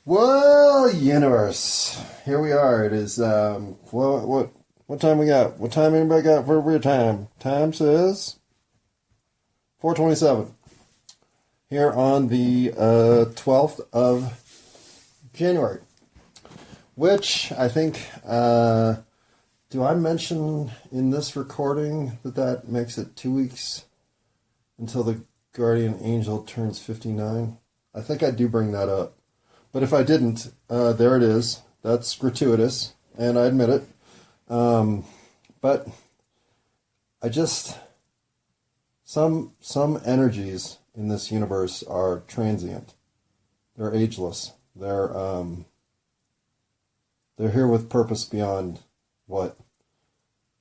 Well, universe, here we are. It is what time we got? What time anybody got for real time? Time says 4:27 here on the 12th of January, which I think do I mention in this recording that makes it 2 weeks until the guardian angel turns 59? I think I do bring that up. But if I didn't, there it is. That's gratuitous, and I admit it. But I just some energies in this universe are transient. They're ageless. They're here with purpose beyond what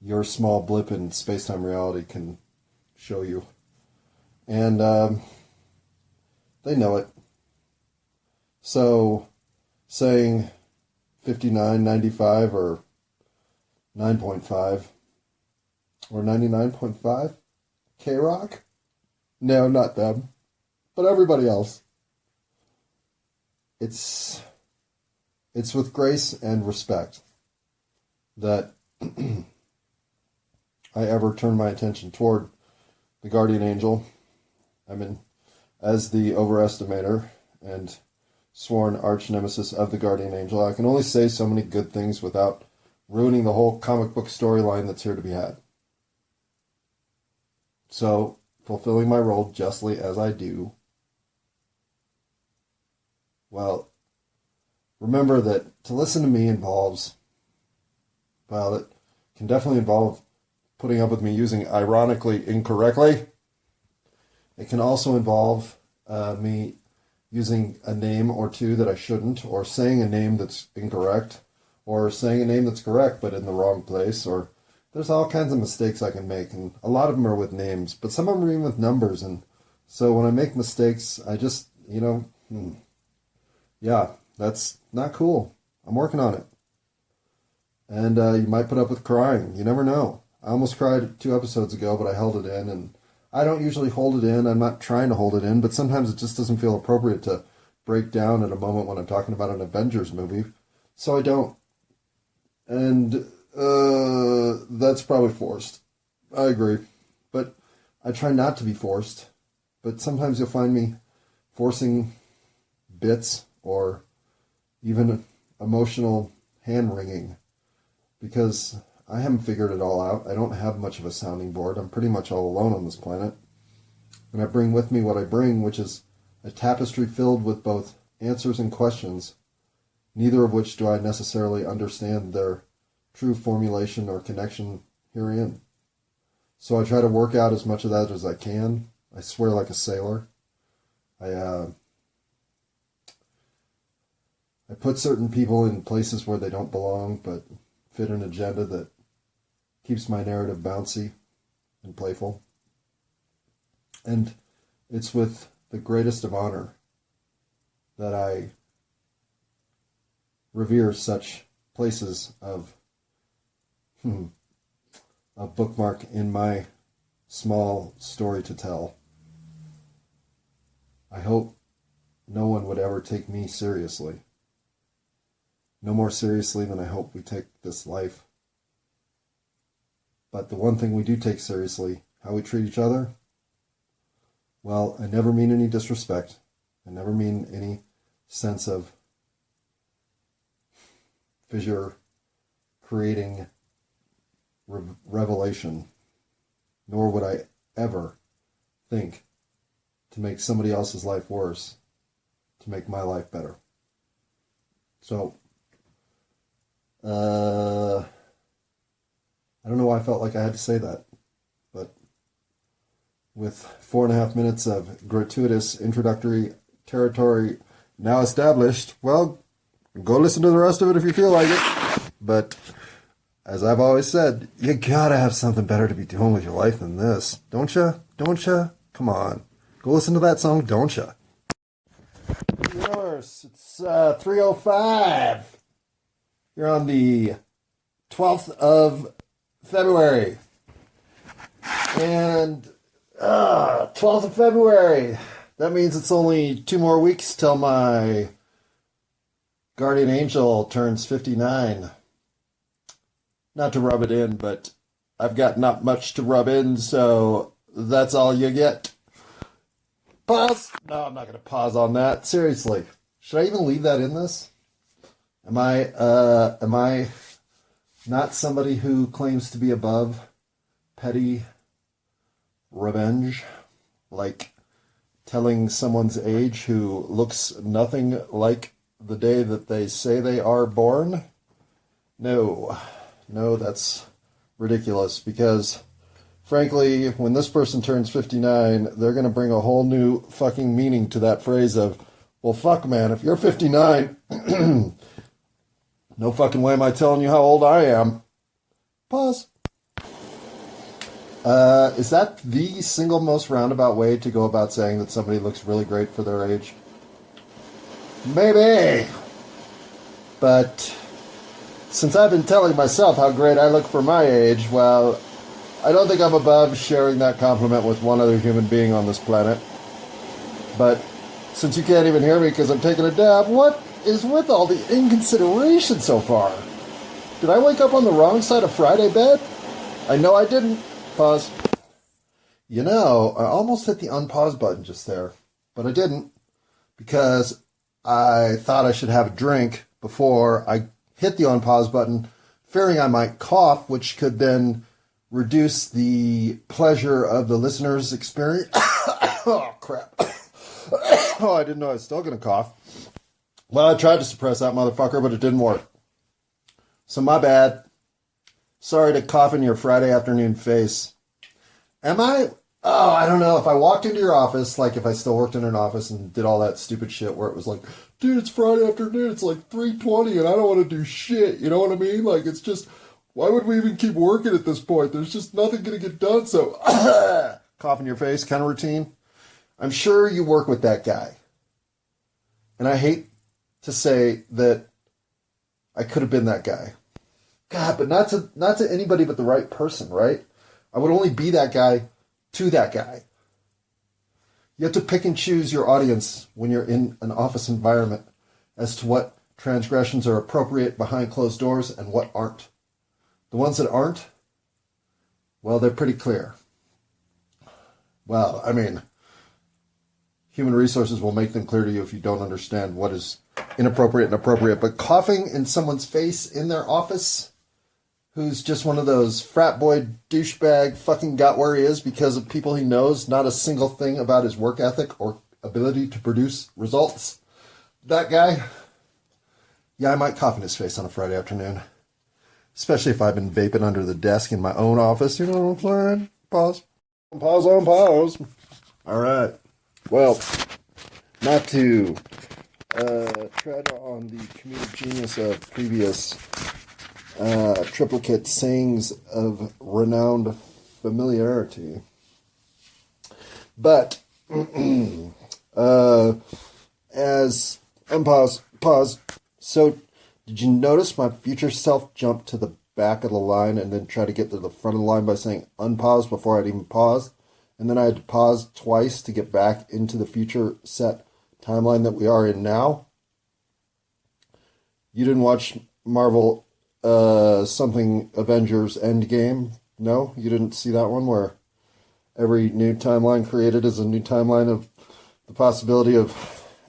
your small blip in space-time reality can show you, and they know it. So, saying 59, 95, or 9.5, or 99.5, K-Rock? No, not them, but everybody else. It's with grace and respect that I ever turn my attention toward the guardian angel. I mean, as the overestimator and sworn arch nemesis of the guardian angel, I can only say so many good things without ruining the whole comic book storyline that's here to be had. So, fulfilling my role justly as I do, well, remember that to listen to me involves, well, it can definitely involve putting up with me using ironically incorrectly. It can also involve me using a name or two that I shouldn't, or saying a name that's incorrect, or saying a name that's correct but in the wrong place, or there's all kinds of mistakes I can make, and a lot of them are with names, but some of them are even with numbers, and so when I make mistakes, I just, yeah, that's not cool. I'm working on it. And you might put up with crying. You never know. I almost cried 2 episodes ago, but I held it in, and I don't usually hold it in. I'm not trying to hold it in, but sometimes it just doesn't feel appropriate to break down at a moment when I'm talking about an Avengers movie. So I don't. And that's probably forced. I agree. But I try not to be forced. But sometimes you'll find me forcing bits or even emotional hand-wringing because I haven't figured it all out. I don't have much of a sounding board. I'm pretty much all alone on this planet. And I bring with me what I bring, which is a tapestry filled with both answers and questions, neither of which do I necessarily understand their true formulation or connection herein. So I try to work out as much of that as I can. I swear like a sailor. I put certain people in places where they don't belong, but fit an agenda that keeps my narrative bouncy and playful. And it's with the greatest of honor that I revere such places of a bookmark in my small story to tell. I hope no one would ever take me seriously. No more seriously than I hope we take this life. But the one thing we do take seriously, how we treat each other, well, I never mean any disrespect. I never mean any sense of fissure creating revelation, nor would I ever think to make somebody else's life worse, to make my life better. So, I don't know why I felt like I had to say that, but with 4.5 minutes of gratuitous introductory territory now established, well, go listen to the rest of it if you feel like it. But as I've always said, you gotta have something better to be doing with your life than this, don't ya? Don't ya? Come on, go listen to that song, don't ya? Yours, it's 3:05. You're on the 12th of February. And 12th of February. That means it's only 2 more weeks till my Guardian Angel turns 59. Not to rub it in, but I've got not much to rub in, so that's all you get. Pause? No, I'm not going to pause on that. Seriously. Should I even leave that in this? Am I not somebody who claims to be above petty revenge? Like telling someone's age who looks nothing like the day that they say they are born? No, that's ridiculous, because frankly, when this person turns 59, they're going to bring a whole new fucking meaning to that phrase of, well, fuck, man, if you're 59, no fucking way am I telling you how old I am. Pause. Is that the single most roundabout way to go about saying that somebody looks really great for their age? Maybe. But since I've been telling myself how great I look for my age, well, I don't think I'm above sharing that compliment with one other human being on this planet. But since you can't even hear me because I'm taking a dab, what is with all the inconsideration so far? Did I wake up on the wrong side of Friday bed? I know I didn't. Pause. You know, I almost hit the unpause button just there, but I didn't, because I thought I should have a drink before I hit the unpause button, fearing I might cough, which could then reduce the pleasure of the listener's experience. Oh, crap. Oh, I didn't know I was still going to cough. Well, I tried to suppress that motherfucker, but it didn't work. So my bad. Sorry to cough in your Friday afternoon face. Am I? Oh, I don't know. If I walked into your office, like if I still worked in an office and did all that stupid shit where it was like, dude, it's Friday afternoon, it's like 3:20 and I don't want to do shit. You know what I mean? Like, it's just, why would we even keep working at this point? There's just nothing going to get done. So, cough in your face kind of routine. I'm sure you work with that guy. And I hate to say that I could have been that guy. God, but not to anybody but the right person, right? I would only be that guy to that guy. You have to pick and choose your audience when you're in an office environment as to what transgressions are appropriate behind closed doors and what aren't. The ones that aren't, well, they're pretty clear. Well, I mean, human resources will make them clear to you if you don't understand what is inappropriate and appropriate. But coughing in someone's face in their office, who's just one of those frat boy douchebag fucking got where he is because of people he knows, not a single thing about his work ethic or ability to produce results. That guy, yeah, I might cough in his face on a Friday afternoon. Especially if I've been vaping under the desk in my own office. You know what I'm saying? Pause. Pause on pause. All right. Well, not to tread on the comedic genius of previous triplicate sayings of renowned familiarity. But, as unpause, pause. So, did you notice my future self jumped to the back of the line and then try to get to the front of the line by saying unpause before I'd even paused? And then I had to pause twice to get back into the future set timeline that we are in now? You didn't watch Marvel something Avengers Endgame? No? You didn't see that one where every new timeline created is a new timeline of the possibility of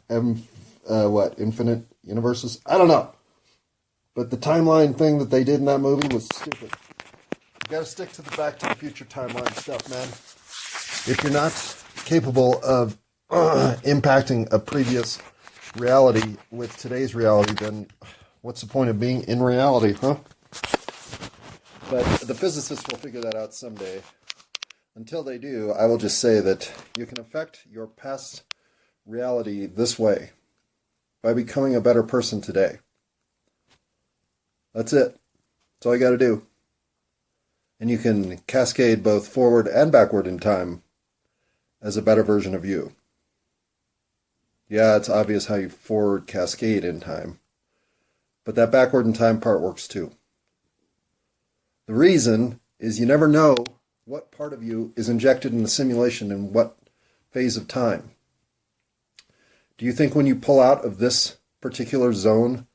infinite universes? I don't know. But the timeline thing that they did in that movie was stupid. You gotta stick to the Back to the Future timeline stuff, man. If you're not capable of impacting a previous reality with today's reality, then what's the point of being in reality, huh? But the physicists will figure that out someday. Until they do, I will just say that you can affect your past reality this way, by becoming a better person today. That's it. That's all you got to do. And you can cascade both forward and backward in time as a better version of you. Yeah, it's obvious how you forward cascade in time. But that backward in time part works too. The reason is you never know what part of you is injected in the simulation in what phase of time. Do you think when you pull out of this particular zone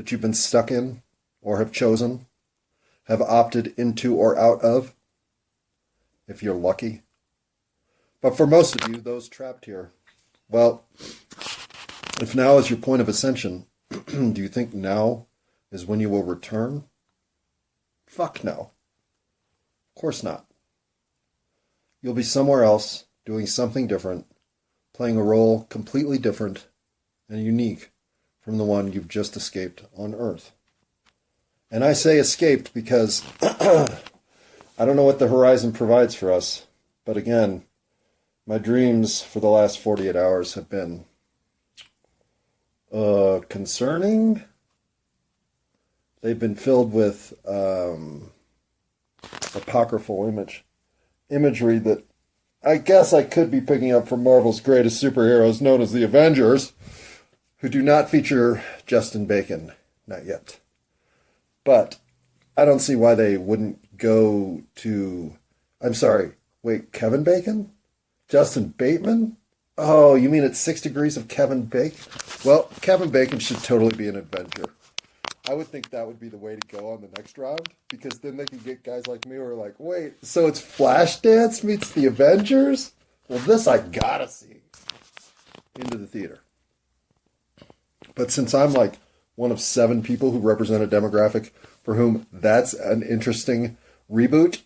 that you've been stuck in or have chosen, have opted into or out of, if you're lucky. But for most of you, those trapped here, well, if now is your point of ascension, do you think now is when you will return? Fuck no. Of course not. You'll be somewhere else, doing something different, playing a role completely different and unique from the one you've just escaped on Earth. And I say escaped because I don't know what the horizon provides for us. But again, my dreams for the last 48 hours have been concerning. They've been filled with apocryphal imagery that I guess I could be picking up from Marvel's greatest superheroes known as the Avengers, who do not feature Justin Bacon. Not yet. But I don't see why they wouldn't go to... I'm sorry, wait, Kevin Bacon? Justin Bateman? Oh, you mean it's 6 degrees of Kevin Bacon? Well, Kevin Bacon should totally be an Avenger. I would think that would be the way to go on the next round, because then they could get guys like me who are like, wait, so it's Flashdance meets the Avengers? Well, this I gotta see. Into the theater. But since I'm like one of 7 people who represent a demographic for whom that's an interesting reboot,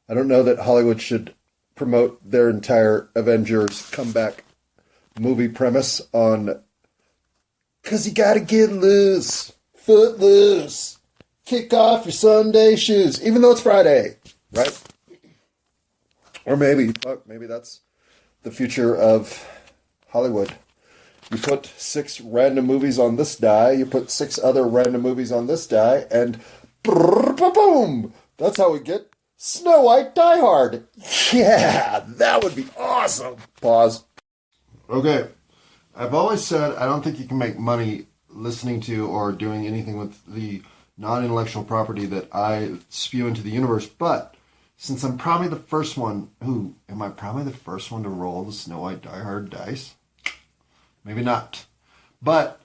I don't know that Hollywood should promote their entire Avengers comeback movie premise on, because you gotta get loose, foot loose, kick off your Sunday shoes, even though it's Friday, right? Or maybe that's the future of Hollywood. You put 6 random movies on this die, you put 6 other random movies on this die, and boom! That's how we get Snow White Die Hard. Yeah, that would be awesome. Pause. Okay. I've always said I don't think you can make money listening to or doing anything with the non-intellectual property that I spew into the universe, but since I'm probably the first one am I probably the first one to roll the Snow White Die Hard dice? Maybe not. But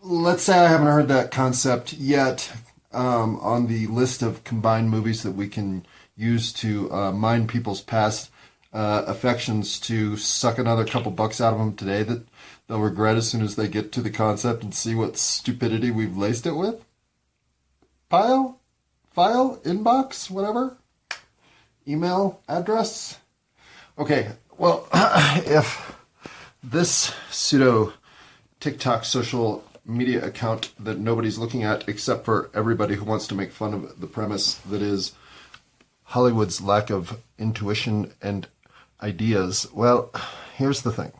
let's say I haven't heard that concept yet on the list of combined movies that we can use to mine people's past affections to suck another couple bucks out of them today that they'll regret as soon as they get to the concept and see what stupidity we've laced it with. File, inbox, whatever. Email address. Okay, well, if this pseudo TikTok social media account that nobody's looking at except for everybody who wants to make fun of the premise that is Hollywood's lack of intuition and ideas. Well, here's the thing.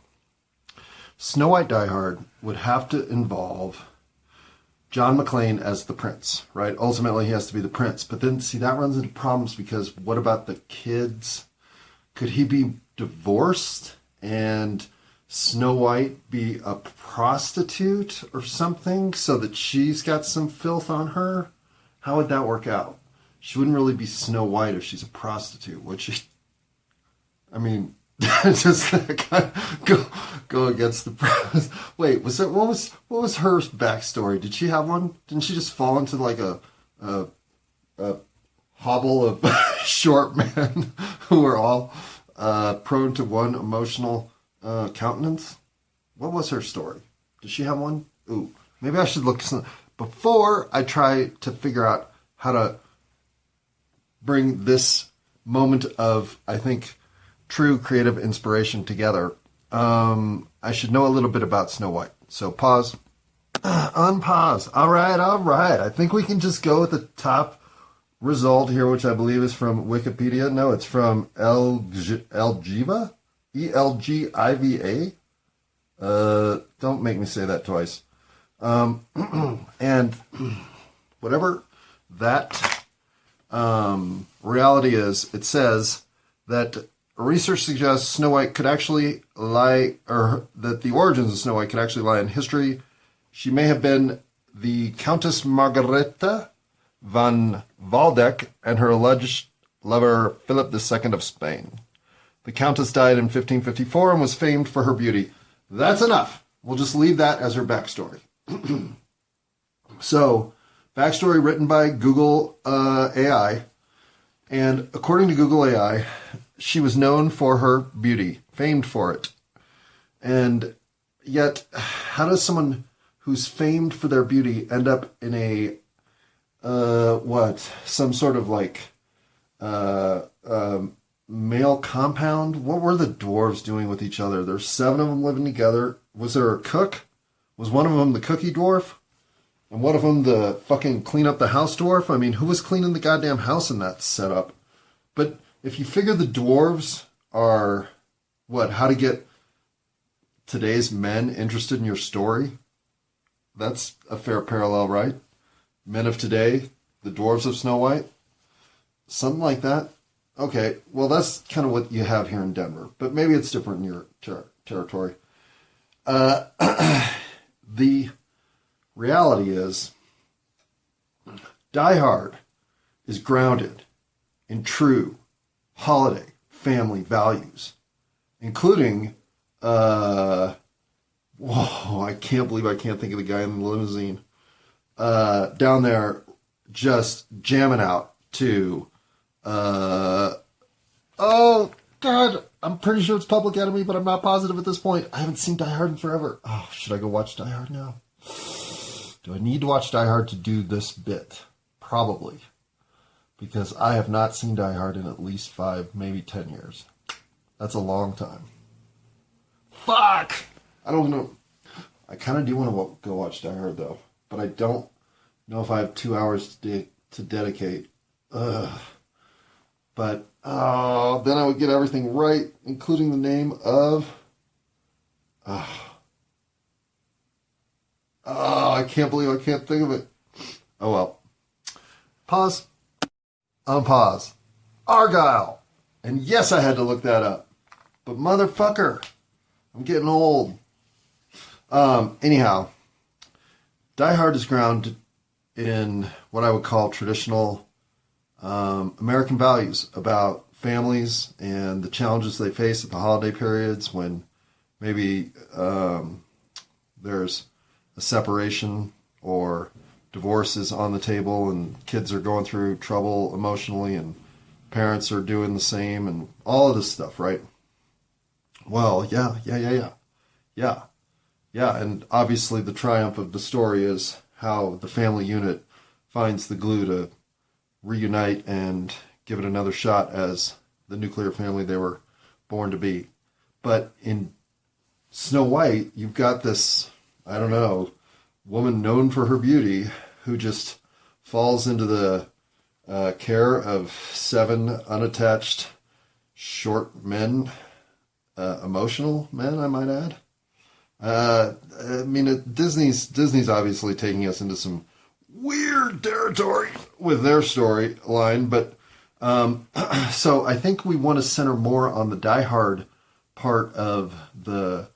Snow White Die Hard would have to involve John McClane as the prince, right? Ultimately, he has to be the prince. But then, see, that runs into problems because what about the kids? Could he be divorced and Snow White be a prostitute or something so that she's got some filth on her? How would that work out? She wouldn't really be Snow White if she's a prostitute, would she? I mean, just go against the premise. Wait, what was her backstory? Did she have one? Didn't she just fall into like a hobble of short men who were all prone to one emotional countenance? What was her story? Did she have one? Ooh, maybe I should look before I try to figure out how to bring this moment of, I think, true creative inspiration together. I should know a little bit about Snow White. So pause, unpause. All right. I think we can just go with the top result here, which I believe is from Wikipedia. No, it's from Elgiva. Elgiva. Don't make me say that twice. And whatever that reality is, it says that research suggests Snow White could actually lie, or that the origins of Snow White could actually lie in history. She may have been the Countess Margaretha van Waldeck and her alleged lover Philip II of Spain. The Countess died in 1554 and was famed for her beauty. That's enough. We'll just leave that as her backstory. So, backstory written by Google AI. And according to Google AI, she was known for her beauty, famed for it. And yet, how does someone who's famed for their beauty end up in a, some sort of like, male compound? What were the dwarves doing with each other? There's 7 of them living together. Was there a cook? Was one of them the cookie dwarf? And one of them the fucking clean up the house dwarf? I mean, who was cleaning the goddamn house in that setup? But if you figure the dwarves are, how to get today's men interested in your story? That's a fair parallel, right? Men of today, the dwarves of Snow White? Something like that. Okay, well, that's kind of what you have here in Denver, but maybe it's different in your territory. The reality is, Die Hard is grounded in true holiday family values, including, I can't believe I can't think of the guy in the limousine, down there just jamming out to, oh, God, I'm pretty sure it's Public Enemy, but I'm not positive at this point. I haven't seen Die Hard in forever. Oh, should I go watch Die Hard now? Do I need to watch Die Hard to do this bit? Probably. Because I have not seen Die Hard in at least 5, maybe 10 years. That's a long time. Fuck! I don't know. I kind of do want to go watch Die Hard, though. But I don't know if I have 2 hours to dedicate. Ugh. But, then I would get everything right, including the name of... I can't believe I can't think of it. Oh, well. Pause. Unpause. Argyle. And yes, I had to look that up. But motherfucker, I'm getting old. Anyhow, Die Hard is grounded in what I would call traditional American values about families and the challenges they face at the holiday periods when maybe there's a separation or divorce is on the table and kids are going through trouble emotionally and parents are doing the same and all of this stuff, right? Well, yeah. And obviously the triumph of the story is how the family unit finds the glue to reunite and give it another shot as the nuclear family they were born to be. But in Snow White, you've got this, I don't know, woman known for her beauty who just falls into the care of 7 unattached, short men, emotional men, I might add. I mean, Disney's obviously taking us into some weird territory with their storyline, but so I think we want to center more on the Die Hard part of the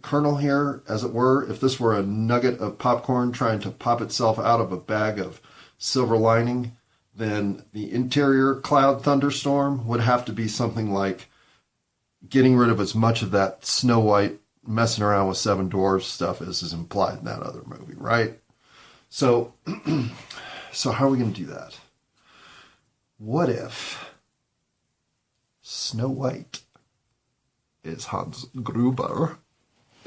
kernel here, as it were. If this were a nugget of popcorn trying to pop itself out of a bag of silver lining, then the interior cloud thunderstorm would have to be something like getting rid of as much of that Snow White messing around with 7 dwarves stuff as is implied in that other movie, right? So, how are we going to do that? What if Snow White is Hans Gruber?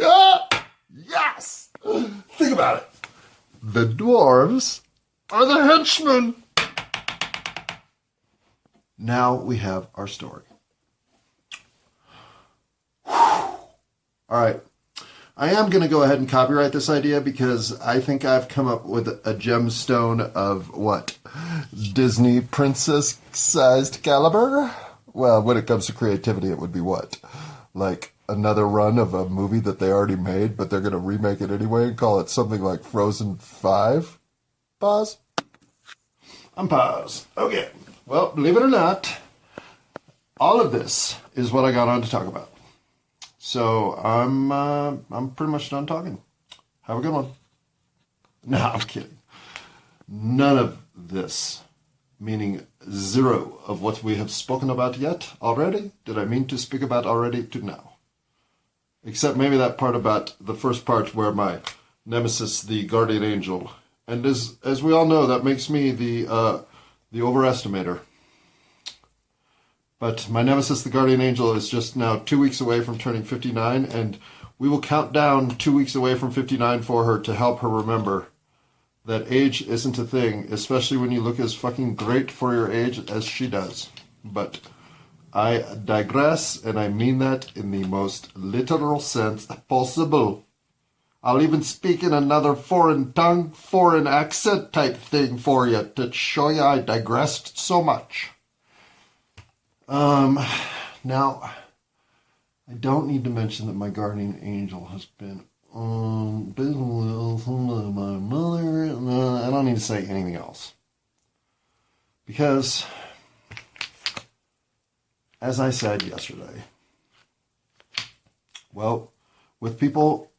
Ah, yes! Think about it. The dwarves are the henchmen. Now we have our story. All right. I am going to go ahead and copyright this idea because I think I've come up with a gemstone of what? Disney princess-sized caliber? Well, when it comes to creativity, it would be what? Like another run of a movie that they already made, but they're going to remake it anyway and call it something like Frozen 5? Pause? Unpause. Okay. Well, believe it or not, all of this is what I got on to talk about. So I'm pretty much done talking. Have a good one. No, I'm kidding. None of this, meaning 0 of what we have spoken about yet already, did I mean to speak about already to now. Except maybe that part about the first part where my nemesis, the guardian angel. And as we all know, that makes me the overestimator. But my nemesis, the guardian angel, is just now 2 weeks away from turning 59, and we will count down 2 weeks away from 59 for her to help her remember that age isn't a thing, especially when you look as fucking great for your age as she does. But I digress, and I mean that in the most literal sense possible. I'll even speak in another foreign tongue, foreign accent type thing for you to show you I digressed so much. Now, I don't need to mention that my guardian angel has been my mother. I don't need to say anything else. Because, as I said yesterday, well, with people,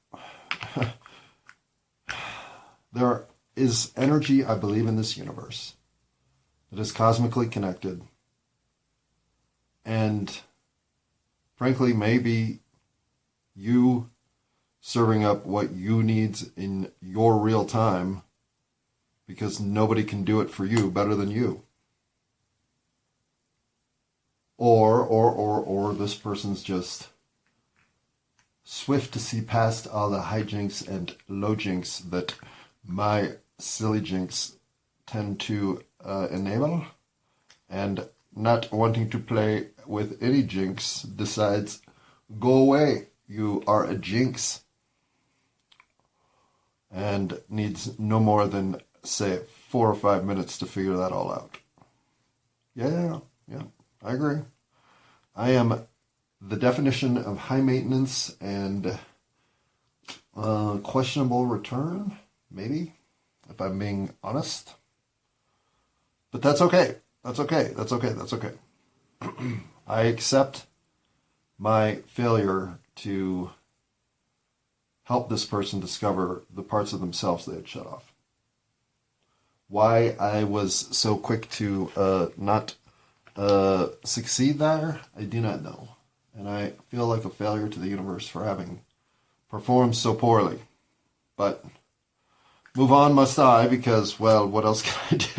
there is energy, I believe, in this universe that is cosmically connected. And frankly, maybe you serving up what you need in your real time, because nobody can do it for you better than you. Or this person's just swift to see past all the hijinks and lowjinks that my silly jinx tend to enable, and not wanting to play with any jinx decides, go away, you are a jinx, and needs no more than, say, 4 or 5 minutes to figure that all out. Yeah, I agree. I am the definition of high maintenance and questionable return, maybe, if I'm being honest. But that's okay. That's okay. I accept my failure to help this person discover the parts of themselves they had shut off. Why I was so quick to not succeed there, I do not know. And I feel like a failure to the universe for having performed so poorly. But move on must I, because, well, what else can I do?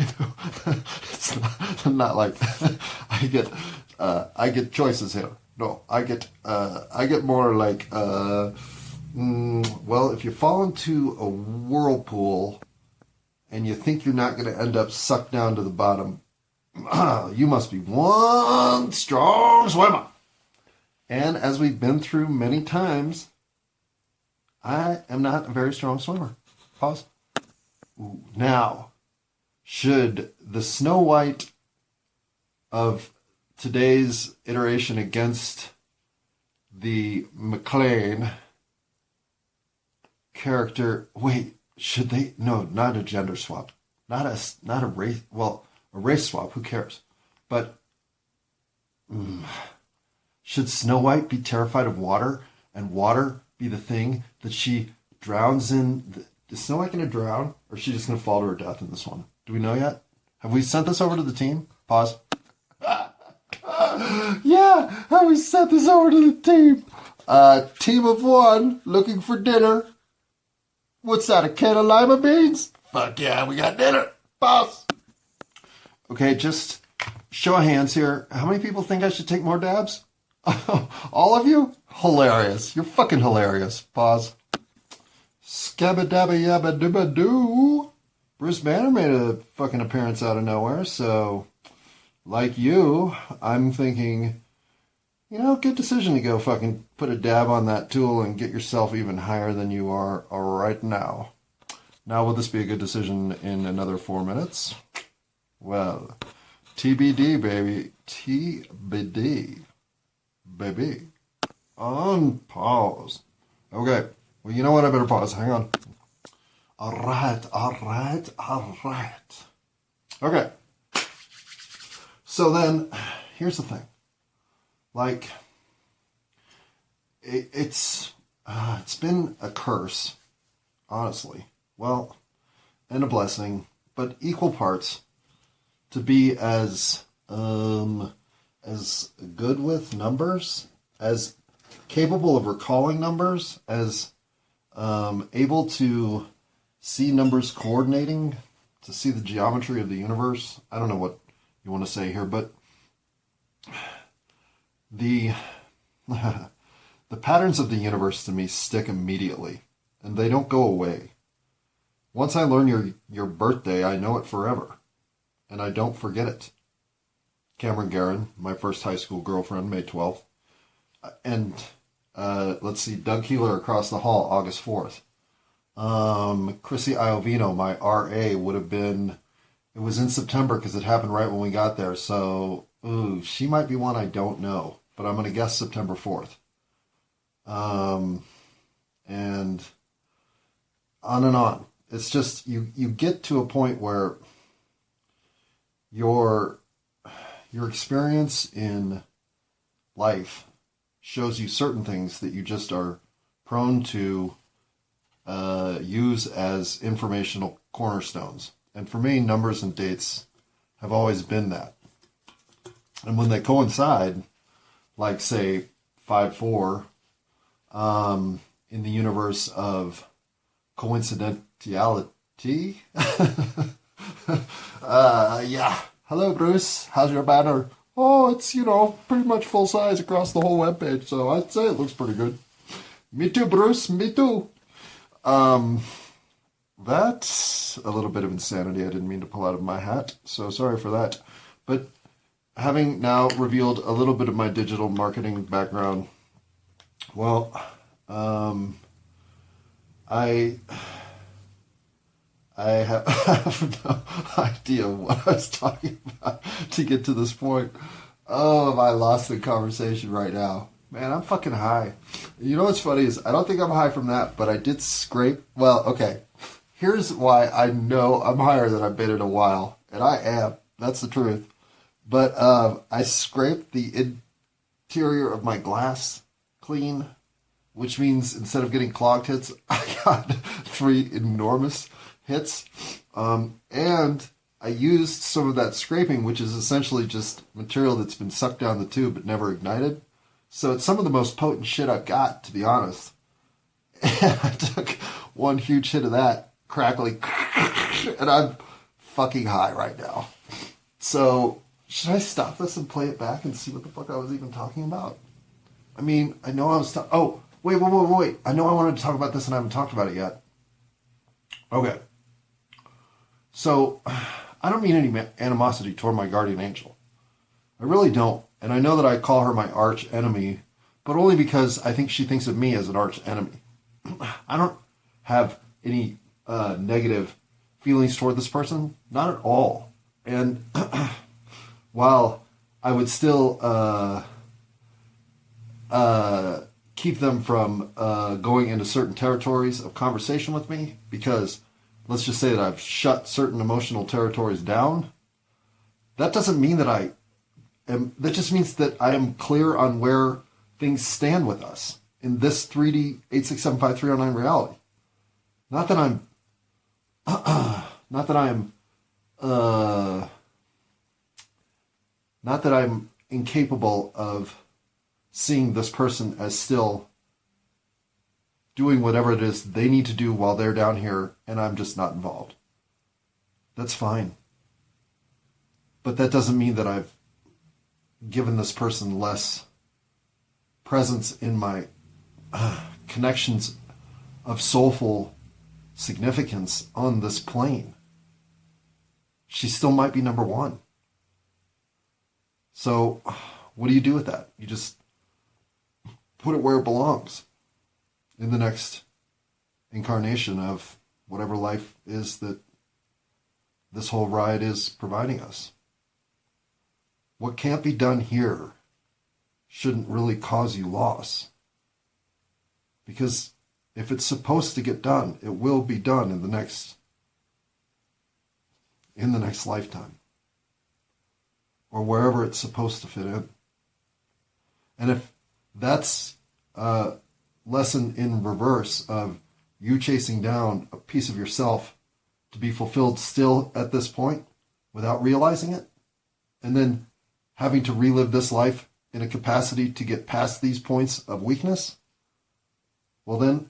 It's not like I get choices here. No, I get more like, well, if you fall into a whirlpool and you think you're not going to end up sucked down to the bottom, you must be one strong swimmer. And as we've been through many times, I am not a very strong swimmer. Pause. Ooh. Now, should the Snow White of today's iteration against the McLean character, should they? No, not a gender swap. Not a race, well, a race swap, who cares? But, should Snow White be terrified of water, and water be the thing that she drowns in? Is Snow White going to drown, or is she just going to fall to her death in this one? Do we know yet? Have we sent this over to the team? Pause. Yeah, have we sent this over to the team? Team of one, looking for dinner. What's that, a can of lima beans? Fuck yeah, we got dinner. Pause. Okay, just show of hands here. How many people think I should take more dabs? All of you? Hilarious. You're fucking hilarious. Pause. Scabba-dabba-yabba-dibba-doo. Bruce Banner made a fucking appearance out of nowhere, so like you, I'm thinking, good decision to go fucking put a dab on that tool and get yourself even higher than you are right now. Now, will this be a good decision in another 4 minutes? Well, TBD, baby. TBD. Baby. On pause. Okay. Well, you know what? I better pause. Hang on. All right. Okay. So then, here's the thing. Like, it's been a curse, honestly. Well, and a blessing, but equal parts, to be as good with numbers, as capable of recalling numbers, as able to see numbers coordinating, to see the geometry of the universe. I don't know what you want to say here, but the the patterns of the universe to me stick immediately, and they don't go away. Once I learn your birthday, I know it forever, and I don't forget it. Cameron Guerin, my first high school girlfriend, May 12th. And let's see, Doug Keeler across the hall, August 4th. Chrissy Iovino, my RA, would have been, it was in September because it happened right when we got there. So, she might be one I don't know, but I'm going to guess September 4th. And on. It's just, you get to a point where your experience in life shows you certain things that you just are prone to use as informational cornerstones. And for me, numbers and dates have always been that. And when they coincide, like say 5-4, in the universe of coincidentality, yeah. Hello, Bruce. How's your banner? Oh, it's, pretty much full size across the whole webpage, so I'd say it looks pretty good. Me too, Bruce. Me too. That's a little bit of insanity I didn't mean to pull out of my hat, so sorry for that. But having now revealed a little bit of my digital marketing background, well, I have no idea what I was talking about to get to this point. Oh, am I lost in conversation right now? Man, I'm fucking high. You know what's funny is I don't think I'm high from that, but I did scrape. Well, okay. Here's why I know I'm higher than I've been in a while. And I am. That's the truth. But I scraped the interior of my glass clean, which means instead of getting clogged hits, I got 3 enormous hits. And I used some of that scraping, which is essentially just material that's been sucked down the tube but never ignited. So it's some of the most potent shit I've got, to be honest. And I took one huge hit of that, crackly, and I'm fucking high right now. So should I stop this and play it back and see what the fuck I was even talking about? I mean, I know I was oh, wait. I know I wanted to talk about this and I haven't talked about it yet. Okay. So, I don't mean any animosity toward my guardian angel. I really don't. And I know that I call her my arch enemy, but only because I think she thinks of me as an arch enemy. I don't have any negative feelings toward this person. Not at all. And while I would still keep them from going into certain territories of conversation with me, because let's just say that I've shut certain emotional territories down, that doesn't mean that that just means that I am clear on where things stand with us in this 3D 8675309 reality. Not that I'm incapable of seeing this person as still doing whatever it is they need to do while they're down here and I'm just not involved. That's fine. But that doesn't mean that I've given this person less presence in my connections of soulful significance on this plane. She still might be number one. So what do you do with that? You just put it where it belongs in the next incarnation of whatever life is that this whole ride is providing us. What can't be done here shouldn't really cause you loss. Because if it's supposed to get done, it will be done in the next lifetime. Or wherever it's supposed to fit in. And if that's a lesson in reverse of you chasing down a piece of yourself to be fulfilled still at this point without realizing it, and then having to relive this life in a capacity to get past these points of weakness, well then,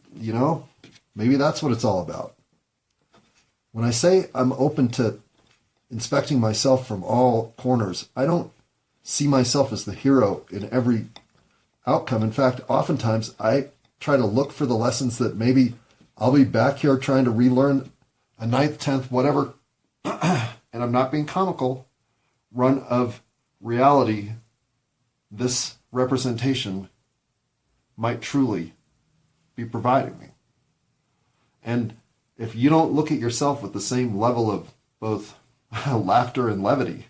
maybe that's what it's all about. When I say I'm open to inspecting myself from all corners, I don't see myself as the hero in every outcome. In fact, oftentimes I try to look for the lessons that maybe I'll be back here trying to relearn a 9th, 10th, whatever, and I'm not being comical, run of reality. This representation might truly be providing me. And if you don't look at yourself with the same level of both laughter and levity,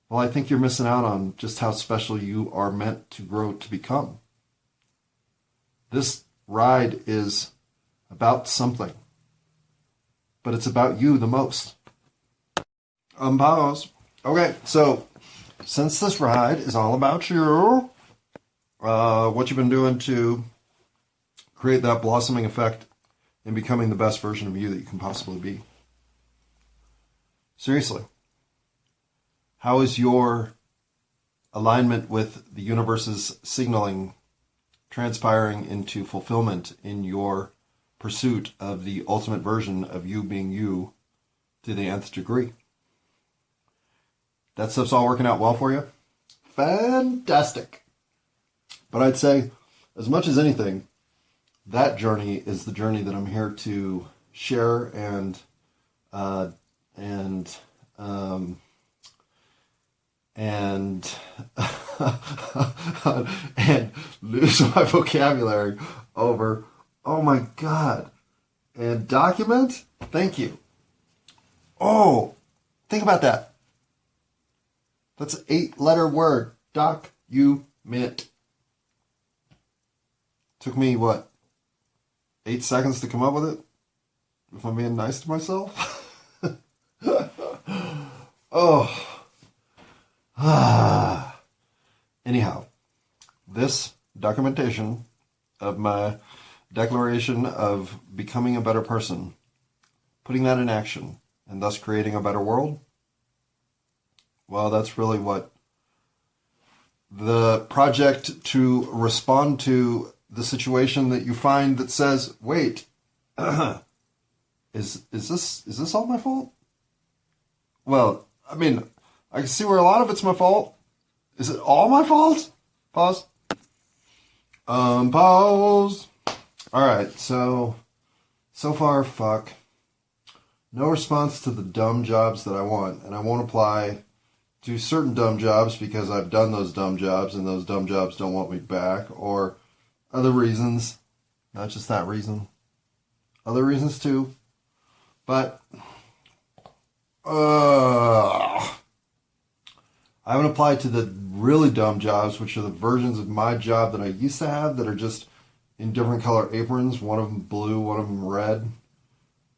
well, I think you're missing out on just how special you are meant to grow to become. This ride is about something, but it's about you the most. Pause. Okay, so since this ride is all about you, what you've been doing to create that blossoming effect in becoming the best version of you that you can possibly be. Seriously. How is your alignment with the universe's signaling transpiring into fulfillment in your pursuit of the ultimate version of you being you to the nth degree? That stuff's all working out well for you? Fantastic. But I'd say, as much as anything, that journey is the journey that I'm here to share and and lose my vocabulary over, oh my God, and document? Thank you. Oh, think about that. That's an 8-letter word. Document. Took me, 8 seconds to come up with it? If I'm being nice to myself? Oh. Anyhow, this documentation of my declaration of becoming a better person, putting that in action, and thus creating a better world, well, that's really what the project to respond to the situation that you find that says, wait, is this all my fault? Well, I mean, I can see where a lot of it's my fault. Is it all my fault? Pause. Pause. Alright, so far, fuck. No response to the dumb jobs that I want, and I won't apply to certain dumb jobs because I've done those dumb jobs and those dumb jobs don't want me back, or other reasons. Not just that reason. Other reasons too. But I haven't applied to the really dumb jobs, which are the versions of my job that I used to have that are just in different color aprons. One of them blue, one of them red.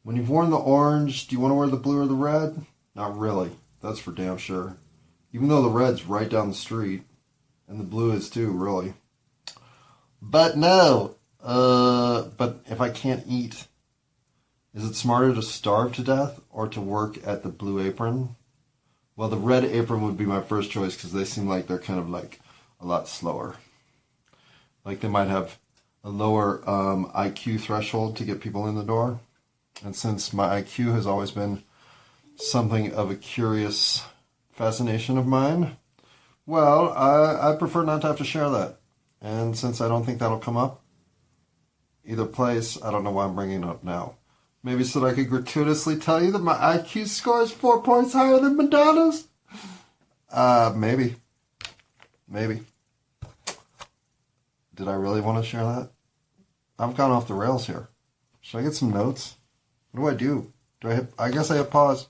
When you've worn the orange, do you want to wear the blue or the red? Not really. That's for damn sure. Even though the red's right down the street. And the blue is too, really. But no. But if I can't eat, is it smarter to starve to death or to work at the blue apron? Well, the red apron would be my first choice because they seem like they're kind of like a lot slower. Like they might have a lower IQ threshold to get people in the door. And since my IQ has always been something of a curious fascination of mine, well, I prefer not to have to share that. And since I don't think that'll come up either place, I don't know why I'm bringing it up now. Maybe so that I could gratuitously tell you that my IQ score is 4 points higher than Madonna's? Maybe. Maybe. Did I really want to share that? I've gone off the rails here. Should I get some notes? What do? I guess I hit pause.